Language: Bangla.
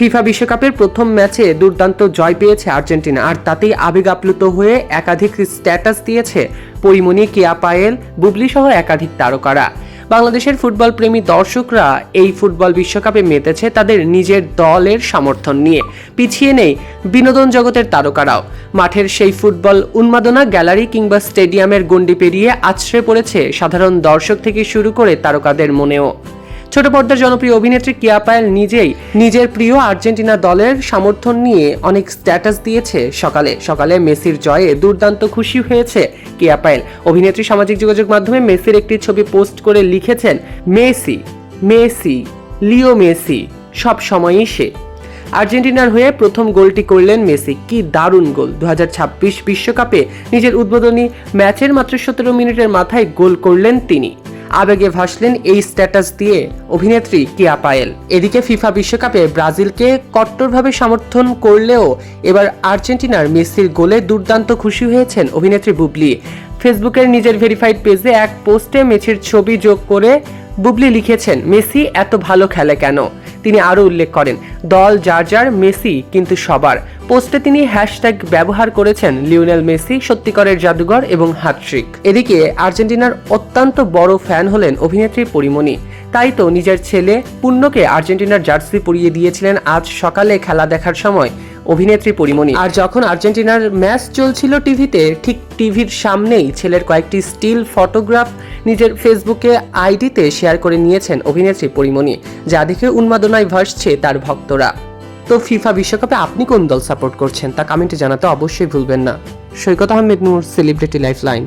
ফিফা বিশ্বকাপের প্রথম ম্যাচে দুর্দান্ত জয় পেয়েছে আর্জেন্টিনা, আর তাতেই আবেগ আপ্লুত হয়ে একাধিক স্ট্যাটাস দিয়েছে পরিমণি, কেয়া পায়েল, বুবলি সহ একাধিক তারকারা। বাংলাদেশের ফুটবল প্রেমী দর্শকরা এই ফুটবল বিশ্বকাপে মেতেছে তাদের নিজের দলের সমর্থন নিয়ে, পিছিয়ে নেই বিনোদন জগতের তারকারাও। মাঠের সেই ফুটবল উন্মাদনা গ্যালারি কিংবা স্টেডিয়ামের গণ্ডি পেরিয়ে আছড়ে পড়েছে সাধারণ দর্শক থেকে শুরু করে তারকাদের মনেও। ছোট পর্দার জনপ্রিয় অভিনেত্রী কেয়া পায়েল নিজেই নিজের প্রিয় আর্জেন্টিনা দলের সমর্থন নিয়ে অনেক স্ট্যাটাস দিয়েছে। সকালে মেসির জয়ে দুর্দান্ত খুশি হয়েছে কেয়া পায়েল। অভিনেত্রী সামাজিক যোগাযোগ মাধ্যমে মেসির একটি ছবি পোস্ট করে লিখেছেন, মেসি মেসি লিও মেসি সব সময়ই সে। আর্জেন্টিনার হয়ে প্রথম গোলটি করলেন মেসি। কি দারুণ গোল! 2026 বিশ্বকাপে নিজের উদ্বোধনী ম্যাচের মাত্র 17 মিনিটের মাথায় গোল করলেন তিনি। আবেগে ভাসলেন এই স্ট্যাটাস দিয়ে অভিনেত্রী কেয়া পায়েল। এদিকে ফিফা বিশ্বকাপে ব্রাজিলকে কট্টরভাবে সমর্থন করলেও এবার আর্জেন্টিনার মেসির গোলে দুর্দান্ত খুশি হয়েছেন অভিনেত্রী বুবলি। ফেসবুকের নিজের ভেরিফাইড পেজে এক পোস্টে মেসির ছবি যোগ করে বুবলি লিখেছেন, মেসি এত ভালো খেলে কেন? তিনি আরও উল্লেখ করেন, দল যার যার, মেসি কিন্তু সবার। পোস্টে তিনি হ্যাশট্যাগ ব্যবহার করেছেন লিওনেল মেসি সত্যিকারের জাদুঘর এবং হ্যাটট্রিক। এদিকে আর্জেন্টিনার অত্যন্ত বড় ফ্যান হলেন অভিনেত্রী পরিমণি। তাই তো নিজের ছেলে পূর্ণকে আর্জেন্টিনার জার্সি পরিয়ে দিয়েছিলেন আজ সকালে খেলা দেখার সময় অভিনেত্রী পরিমণি। আর যখন আর্জেন্টিনার ম্যাচ চলছিল টিভিতে, ঠিক টিভির সামনেই ছেলের কয়েকটি স্টিল ফটোগ্রাফ নিজের ফেসবুকে আইডিতে শেয়ার করে নিয়েছেন অভিনেত্রী পরিমণি, যা দেখে উন্মাদনায় ভাসছে তার ভক্তরা। তো ফিফা বিশ্বকাপে আপনি কোন দল সাপোর্ট করছেন তা কমেন্টে জানাতে অবশ্যই ভুলবেন না। সৈকত আহমেদ নূর, সেলিব্রিটি লাইফলাইন।